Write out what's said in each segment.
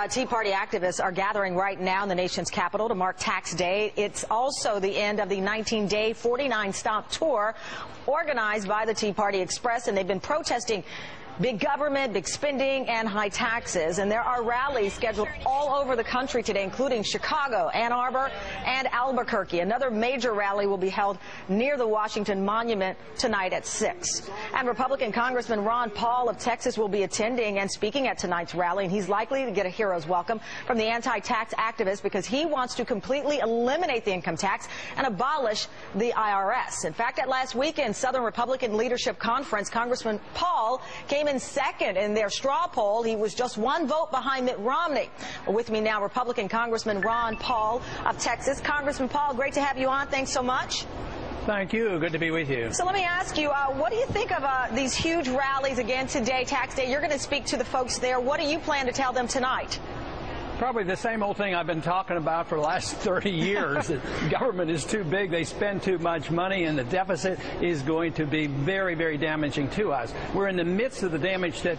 Tea Party activists are gathering right now in the nation's capital to mark Tax Day. It's also the end of the 19-day, 49-stop tour organized by the Tea Party Express, and they've been protesting big government, big spending, and high taxes. And there are rallies scheduled all over the country today, including Chicago, Ann Arbor, and Albuquerque. Another major rally will be held near the Washington Monument tonight at 6. And Republican Congressman Ron Paul of Texas will be attending and speaking at tonight's rally, and he's likely to get a hero's welcome from the anti-tax activists because he wants to completely eliminate the income tax and abolish the IRS. In fact, at last weekend's Southern Republican Leadership Conference, Congressman Paul came in second in their straw poll. He was just one vote behind Mitt Romney. With me now, Republican Congressman Ron Paul of Texas. Congressman Paul, great to have you on. Thanks so much. Thank you. Good to be with you. So let me ask you, what do you think of these huge rallies again today, Tax Day? You're going to speak to the folks there. What do you plan to tell them tonight? Probably the same old thing I've been talking about for the last 30 years. The government is too big, they spend too much money, and the deficit is going to be very, very damaging to us. We're in the midst of the damage that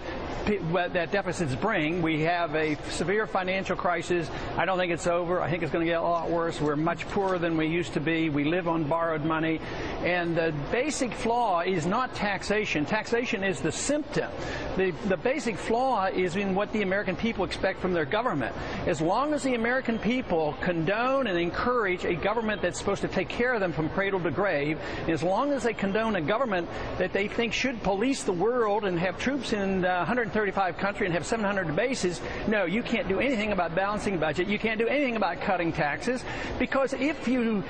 deficits bring. We have a severe financial crisis. I don't think it's over. I think it's going to get a lot worse. We're much poorer than we used to be. We live on borrowed money. And the basic flaw is not taxation. Taxation is the symptom. The basic flaw is in what the American people expect from their government. As long as the American people condone and encourage a government that's supposed to take care of them from cradle to grave, and as long as they condone a government that they think should police the world and have troops in 135 countries and have 700 bases, no, you can't do anything about balancing budget. You can't do anything about cutting taxes, because if you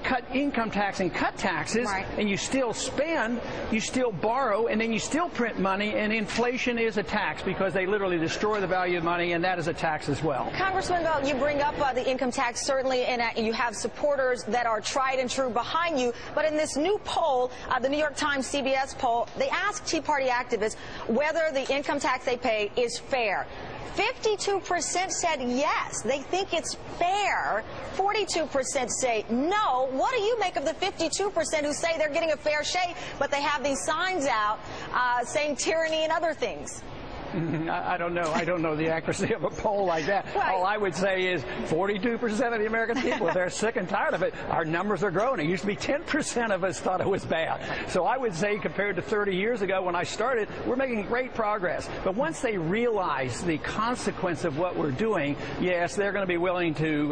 cut income tax and cut taxes, right, and you still spend, you still borrow, and then you still print money, and inflation is a tax because they literally destroy the value of money, and that is a tax as well. Congressman, you bring up the income tax, certainly, and you have supporters that are tried and true behind you. But in this new poll, the New York Times CBS poll, they asked Tea Party activists whether the income tax they pay is fair. 52% said yes, they think it's fair. 42% say no. What do you make of the 52% who say they're getting a fair shake, but they have these signs out saying tyranny and other things? I don't know. I don't know the accuracy of a poll like that. Right. All I would say is 42% of the American people, they're sick and tired of it. Our numbers are growing. It used to be 10% of us thought it was bad. So I would say compared to 30 years ago when I started, we're making great progress. But once they realize the consequence of what we're doing, yes, they're going to be willing to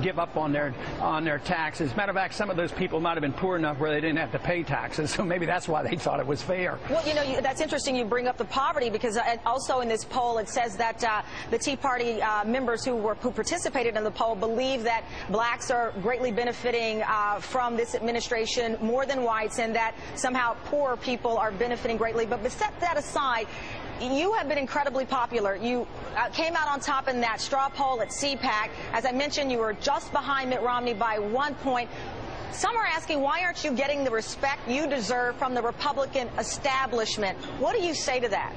give up on their taxes. Matter of fact, some of those people might have been poor enough where they didn't have to pay taxes. So maybe that's why they thought it was fair. Well, you know, that's interesting you bring up the poverty, because also in this poll, it says that the Tea Party members who participated in the poll believe that blacks are greatly benefiting from this administration more than whites, and that somehow poor people are benefiting greatly. But set that aside, you have been incredibly popular. You came out on top in that straw poll at CPAC. As I mentioned, you were just behind Mitt Romney by 1 point. Some are asking, why aren't you getting the respect you deserve from the Republican establishment? What do you say to that?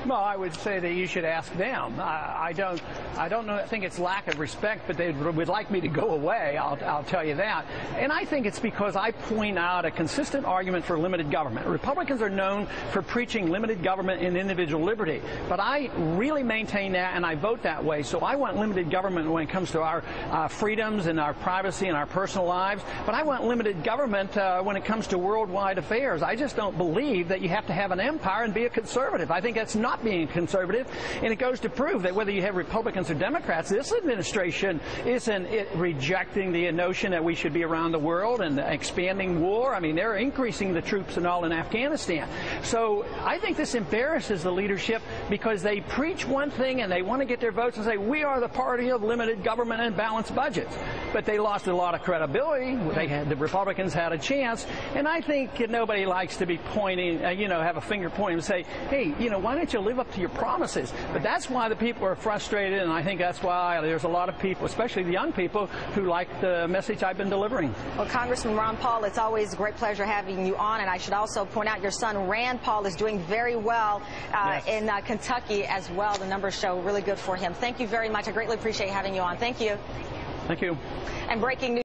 Well, I would say that you should ask them. I don't know. I think it's lack of respect, but they would like me to go away. I'll tell you that. And I think it's because I point out a consistent argument for limited government. Republicans are known for preaching limited government and individual liberty, but I really maintain that, and I vote that way. So I want limited government when it comes to our freedoms and our privacy and our personal lives, but I want limited government when it comes to worldwide affairs. I just don't believe that you have to have an empire and be a conservative. I think that's not being conservative, and it goes to prove that whether you have Republicans or Democrats, this administration isn't rejecting the notion that we should be around the world and expanding war. I mean, they're increasing the troops and all in Afghanistan. So I think this embarrasses the leadership because they preach one thing and they want to get their votes and say, we are the party of limited government and balanced budgets. But they lost a lot of credibility. The Republicans had a chance, and I think nobody likes to be pointing, have a finger pointing and say, hey, why don't you live up to your promises? But that's why the people are frustrated, and I think that's why there's a lot of people, especially the young people, who like the message I've been delivering. Well, Congressman Ron Paul, it's always a great pleasure having you on, and I should also point out your son Rand Paul is doing very well yes, in Kentucky as well. The numbers show really good for him. Thank you very much. I greatly appreciate having you on. Thank you. Thank you. And breaking news.